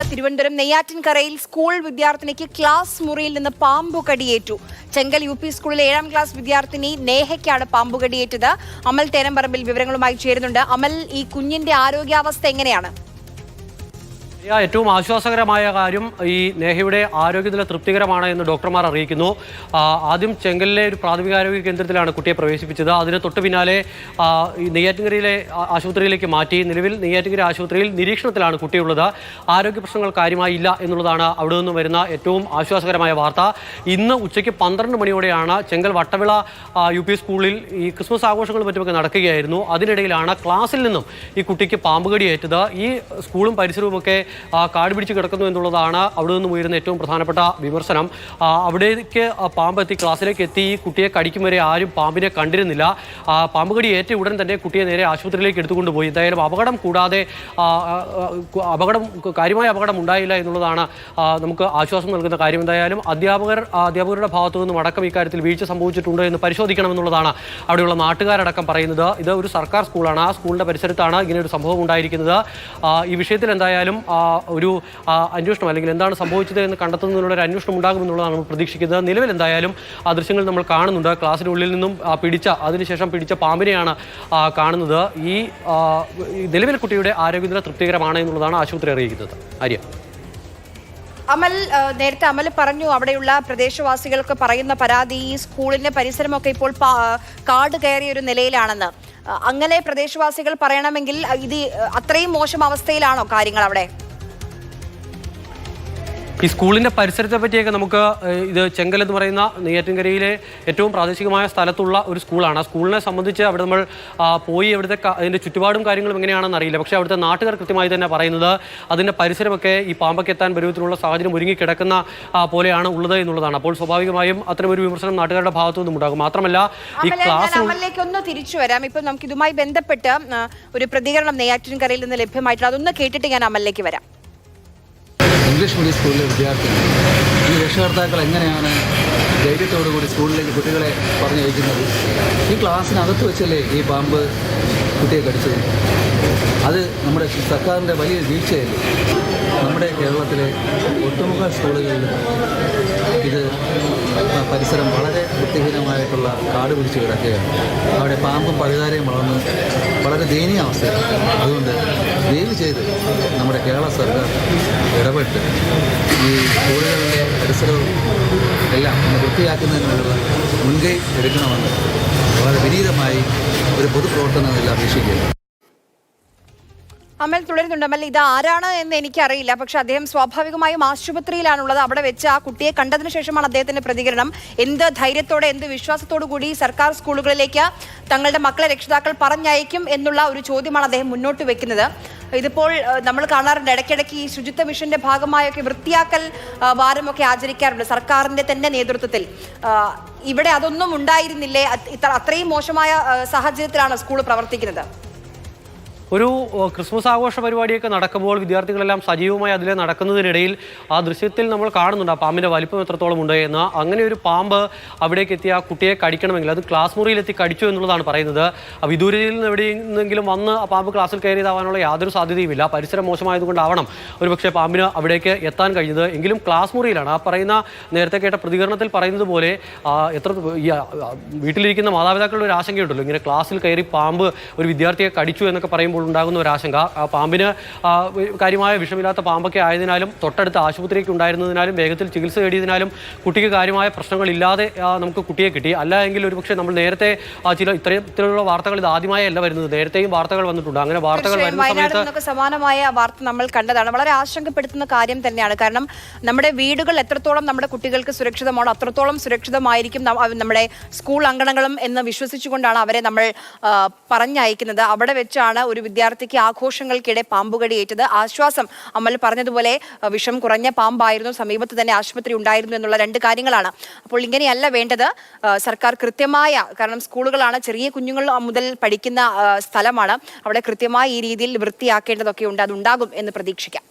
Thiruvananthapuram നെയ്യാറ്റിൻകരയിൽ school വിദ്യാർത്ഥിനിക്ക് class മുറിയിൽ നിന്ന് പാമ്പുകടിയേറ്റു. ചെങ്കൽ UP. സ്കൂളിലെ 7ാം ക്ലാസ് വിദ്യാർത്ഥിനി നേഹയ്ക്കാണ് പാമ്പുകടിയേറ്റത്. അമൽ തേനമ്പറമ്പിൽ വിവരങ്ങളുമായി ചേരുന്നുണ്ട്. അമൽ, ഈ കുഞ്ഞിന്റെ ആരോഗ്യാവസ്ഥ എങ്ങനെയാണ്? ഏറ്റവും ആശ്വാസകരമായ കാര്യം ഈ നേഹയുടെ ആരോഗ്യനില തൃപ്തികരമാണ് എന്ന് ഡോക്ടർമാർ അറിയിക്കുന്നു. ആദ്യം ചെങ്കലിലെ ഒരു പ്രാഥമികാരോഗ്യ കേന്ദ്രത്തിലാണ് കുട്ടിയെ പ്രവേശിപ്പിച്ചത്. അതിന് തൊട്ട് പിന്നാലെ നെയ്യാറ്റിൻകരയിലെ ആശുപത്രിയിലേക്ക് മാറ്റി. നിലവിൽ നെയ്യാറ്റിൻകര ആശുപത്രിയിൽ നിരീക്ഷണത്തിലാണ് കുട്ടിയുള്ളത്. ആരോഗ്യ പ്രശ്നങ്ങൾ കാര്യമായി ഇല്ല എന്നുള്ളതാണ് അവിടെ നിന്നും വരുന്ന ഏറ്റവും ആശ്വാസകരമായ വാർത്ത. ഇന്ന് ഉച്ചയ്ക്ക് 12 മണിയോടെയാണ് ചെങ്കൽ വട്ടവിള യു.പി. സ്കൂളിൽ ഈ ക്രിസ്മസ് ആഘോഷങ്ങളും മറ്റുമൊക്കെ നടക്കുകയായിരുന്നു. അതിനിടയിലാണ് ക്ലാസ്സിൽ നിന്നും ഈ കുട്ടിക്ക് പാമ്പുകടിയേറ്റത്. ഈ സ്കൂളും പരിസരവുമൊക്കെ കാട് പിടിച്ച് കിടക്കുന്നു എന്നുള്ളതാണ് അവിടെ നിന്നും ഉയരുന്ന ഏറ്റവും പ്രധാനപ്പെട്ട വിമർശനം. അവിടേക്ക് പാമ്പെത്തി ക്ലാസ്സിലേക്ക് എത്തി ഈ കുട്ടിയെ കടിക്കും വരെ ആരും പാമ്പിനെ കണ്ടിരുന്നില്ല. പാമ്പുകടി ഏറ്റ ഉടൻ തന്നെ കുട്ടിയെ നേരെ ആശുപത്രിയിലേക്ക് എടുത്തുകൊണ്ടുപോയി. എന്തായാലും അപകടം കൂടാതെ കാര്യമായ അപകടം ഉണ്ടായില്ല എന്നുള്ളതാണ് നമുക്ക് ആശ്വാസം നൽകുന്ന കാര്യം. എന്തായാലും അധ്യാപകരുടെ ഭാഗത്തു നിന്നും അടക്കം ഇക്കാര്യത്തിൽ വീഴ്ച സംഭവിച്ചിട്ടുണ്ടോ എന്ന് പരിശോധിക്കണമെന്നുള്ളതാണ് അവിടെയുള്ള നാട്ടുകാരടക്കം പറയുന്നത്. ഇത് ഒരു സർക്കാർ സ്കൂളാണ്. ആ സ്കൂളിന്റെ പരിസരത്താണ് ഇങ്ങനെ ഒരു സംഭവം ഉണ്ടായിരിക്കുന്നത്. ഈ വിഷയത്തിൽ എന്തായാലും ഒരു അന്വേഷണം അല്ലെങ്കിൽ എന്താണ് സംഭവിച്ചത് എന്ന് കണ്ടെത്തുന്നതിനുള്ള ഒരു അന്വേഷണം ഉണ്ടാകുമെന്നുള്ളതാണ് നമ്മൾ പ്രതീക്ഷിക്കുന്നത്. നിലവിൽ എന്തായാലും ആ ദൃശ്യങ്ങൾ നമ്മൾ കാണുന്നുണ്ട്. ക്ലാസ്സിനുള്ളിൽ നിന്നും അതിനുശേഷം പിടിച്ച പാമ്പിനെയാണ് കാണുന്നത്. ഈ നിലവിൽ കുട്ടിയുടെ ആരോഗ്യനില തൃപ്തികരമാണ് എന്നുള്ളതാണ് ആശുപത്രി അറിയിക്കുന്നത്. ആര്യ, നേരത്തെ അമൽ പറഞ്ഞു, അവിടെയുള്ള പ്രദേശവാസികൾക്ക് പറയുന്ന പരാതി ഈ സ്കൂളിന്റെ പരിസരമൊക്കെ ഇപ്പോൾ കാട് കയറിയ ഒരു നിലയിലാണെന്ന്. അങ്ങനെ പ്രദേശവാസികൾ പറയണമെങ്കിൽ ഇത് അത്രയും മോശം അവസ്ഥയിലാണോ കാര്യങ്ങൾ അവിടെ? ഈ സ്കൂളിന്റെ പരിസരത്തെ പറ്റിയൊക്കെ നമുക്ക് ഇത് ചെങ്കൽ എന്ന് പറയുന്ന നെയ്യാറ്റിൻകരയിലെ ഏറ്റവും പ്രാദേശികമായ സ്ഥലത്തുള്ള ഒരു സ്കൂളാണ്. ആ സ്കൂളിനെ സംബന്ധിച്ച് അവിടെ നമ്മൾ പോയി അവിടുത്തെ അതിൻ്റെ ചുറ്റുപാടും കാര്യങ്ങളും എങ്ങനെയാണെന്ന് അറിയില്ല. പക്ഷേ അവിടുത്തെ നാട്ടുകാർ കൃത്യമായി തന്നെ പറയുന്നത് അതിൻ്റെ പരിസരമൊക്കെ ഈ പാമ്പൊക്കെ എത്താൻ പരുവത്തിലുള്ള സാഹചര്യം ഒരുങ്ങിക്കിടക്കുന്ന പോലെയാണ് ഉള്ളത് എന്നുള്ളതാണ്. അപ്പോൾ സ്വാഭാവികമായും അത്തരമൊരു വിമർശനം നാട്ടുകാരുടെ ഭാഗത്തു നിന്നും ഉണ്ടാകും. മാത്രമല്ല ഈ ക്ലാസ്സിലേക്ക് ഒന്ന് തിരിച്ചു വരാം. ഇപ്പം നമുക്ക് ഇതുമായി ബന്ധപ്പെട്ട് ഒരു പ്രതികരണം നെയ്യാറ്റിൻകരയിൽ നിന്ന് ലഭ്യമായിട്ടുള്ള അതൊന്ന് കേട്ടിട്ട് ഞാൻ അമലിലേക്ക് വരാം. ഇംഗ്ലീഷ് മീഡിയം സ്കൂളിലെ വിദ്യാർത്ഥികൾ ഈ രക്ഷകർത്താക്കൾ എങ്ങനെയാണ് ധൈര്യത്തോടുകൂടി സ്കൂളിലേക്ക് കുട്ടികളെ പറഞ്ഞയക്കുന്നത്? ഈ ക്ലാസ്സിനകത്ത് വെച്ചല്ലേ ഈ പാമ്പ് കുട്ടിയെ കടിച്ചത്? അത് നമ്മുടെ സർക്കാരിൻ്റെ വലിയ വീഴ്ചയല്ലേ? നമ്മുടെ കേരളത്തിലെ ഒട്ടുമുഖ സ്കൂളുകളിൽ ഇത് പരിസരം വളരെ വൃത്തിഹീനമായിട്ടുള്ള കാട് പിടിച്ച് കിടക്കുകയാണ്. അവിടെ പാമ്പും പഴുതാരയും വളർന്ന് വളരെ ദയനീയ അവസ്ഥയാണ്. അതുകൊണ്ട് ദയവ് ചെയ്ത് നമ്മുടെ കേരള സർക്കാർ ഇടപെട്ട് ഈ സ്കൂളുകളിലെ പരിസരവും എല്ലാം വൃത്തിയാക്കുന്നതിനുള്ള മുൻകൈ എടുക്കണമെന്ന് വളരെ വിനീതമായി ഒരു പൊതുപ്രവർത്തനമെല്ലാം അപേക്ഷിക്കുകയാണ്. അമൽ തുടരുന്നുണ്ട്. അമൽ, ഇത് ആരാണ് എന്ന് എനിക്കറിയില്ല. പക്ഷെ അദ്ദേഹം സ്വാഭാവികമായും ആശുപത്രിയിലാണുള്ളത്. അവിടെ വെച്ച് ആ കുട്ടിയെ കണ്ടതിന് ശേഷമാണ് അദ്ദേഹത്തിന്റെ പ്രതികരണം. എന്ത് ധൈര്യത്തോടെ, എന്ത് വിശ്വാസത്തോടു കൂടി സർക്കാർ സ്കൂളുകളിലേക്ക് തങ്ങളുടെ മക്കളെ രക്ഷിതാക്കൾ പറഞ്ഞയക്കും എന്നുള്ള ഒരു ചോദ്യമാണ് അദ്ദേഹം മുന്നോട്ട് വെക്കുന്നത്. ഇതിപ്പോൾ നമ്മൾ കാണാറുണ്ട്, ഇടയ്ക്കിടയ്ക്ക് ഈ ശുചിത്വ മിഷന്റെ ഭാഗമായൊക്കെ വൃത്തിയാക്കൽ വാരമൊക്കെ ആചരിക്കാറുണ്ട് സർക്കാരിന്റെ തന്നെ നേതൃത്വത്തിൽ. ഇവിടെ അതൊന്നും ഉണ്ടായിരുന്നില്ലേ? അത്രയും മോശമായ സാഹചര്യത്തിലാണ് സ്കൂൾ പ്രവർത്തിക്കുന്നത്. ഒരു ക്രിസ്മസ് ആഘോഷ പരിപാടിയൊക്കെ നടക്കുമ്പോൾ വിദ്യാർത്ഥികളെല്ലാം സജീവമായി അതിലെ നടക്കുന്നതിനിടയിൽ ആ ദൃശ്യത്തിൽ നമ്മൾ കാണുന്നുണ്ട് ആ പാമ്പിൻ്റെ വലിപ്പം എത്രത്തോളം ഉണ്ട് എന്ന്. അങ്ങനെ ഒരു പാമ്പ് അവിടേക്ക് എത്തിയ ആ കുട്ടിയെ കടിക്കണമെങ്കിൽ അത് ക്ലാസ് മുറിയിലെത്തി കടിച്ചു എന്നുള്ളതാണ് പറയുന്നത്. വിദൂരയിൽ നിന്ന് എവിടെയെങ്കിലും വന്ന് ആ പാമ്പ് ക്ലാസ്സിൽ കയറിയതാവാനുള്ള യാതൊരു സാധ്യതയുമില്ല. പരിസരം മോശമായതുകൊണ്ടാവണം ഒരുപക്ഷെ പാമ്പിന് അവിടേക്ക് എത്താൻ കഴിഞ്ഞത്. എങ്കിലും ക്ലാസ് മുറിയിലാണ്. ആ പറയുന്ന നേരത്തെ കേട്ട പ്രതികരണത്തിൽ പറയുന്നത് പോലെ വീട്ടിലിരിക്കുന്ന മാതാപിതാക്കളുടെ ഒരു ആശങ്കയുണ്ടല്ലോ, ഇങ്ങനെ ക്ലാസ്സിൽ കയറി പാമ്പ് ഒരു വിദ്യാർത്ഥിയെ കടിച്ചു എന്നൊക്കെ പറയുമ്പോൾ ഉണ്ടാകുന്ന ഒരു ആശങ്ക. ആ പാമ്പിന് കാര്യമായ വിഷമില്ലാത്ത പാമ്പൊക്കെ ആയതിനാലും തൊട്ടടുത്ത ആശുപത്രിക്ക് ഉണ്ടായിരുന്നതിനാലും വേഗത്തിൽ ചികിത്സ തേടിയതിനാലും കുട്ടിക്ക് കാര്യമായ പ്രശ്നങ്ങളില്ലാതെ നമുക്ക് കുട്ടിയെ കിട്ടി. അല്ല എങ്കിൽ ഒരുപക്ഷെ നമ്മൾ നേരത്തെ ഇത്തരത്തിലുള്ള വാർത്തകൾ ഇത് ആദ്യമായല്ല വരുന്നത്. നേരത്തെയും വാർത്തകൾ വന്നിട്ടുണ്ട്. അങ്ങനെ വാർത്തകൾ വരുന്ന സമയത്ത് സമാനമായ വാർത്ത നമ്മൾ കണ്ടതാണ്. വളരെ ആശങ്കപ്പെടുത്തുന്ന കാര്യം തന്നെയാണ്. കാരണം നമ്മുടെ വീടുകൾ എത്രത്തോളം നമ്മുടെ കുട്ടികൾക്ക് സുരക്ഷിതമാണോ അത്രത്തോളം സുരക്ഷിതമായിരിക്കും നമ്മുടെ സ്കൂൾ അങ്കണങ്ങളും എന്ന് വിശ്വസിച്ചുകൊണ്ടാണ് അവരെ നമ്മൾ പറഞ്ഞയക്കുന്നത്. അവിടെ വെച്ചാണ് ഒരു വിദ്യാർത്ഥിക്ക് ആഘോഷങ്ങൾക്കിടെ പാമ്പുകടിയേറ്റത്. ആശ്വാസം, അമൽ പറഞ്ഞതുപോലെ വിഷം കുറഞ്ഞ പാമ്പായിരുന്നു, സമീപത്ത് തന്നെ ആശുപത്രി ഉണ്ടായിരുന്നു എന്നുള്ള രണ്ട് കാര്യങ്ങളാണ്. അപ്പോൾ ഇങ്ങനെയല്ല വേണ്ടത്. സർക്കാർ കൃത്യമായ, കാരണം സ്കൂളുകളാണ്, ചെറിയ കുഞ്ഞുങ്ങൾ മുതൽ പഠിക്കുന്ന സ്ഥലമാണ്, അവിടെ കൃത്യമായി ഈ രീതിയിൽ വൃത്തിയാക്കേണ്ടതൊക്കെ ഉണ്ട്. അതുണ്ടാകും എന്ന് പ്രതീക്ഷിക്കാം.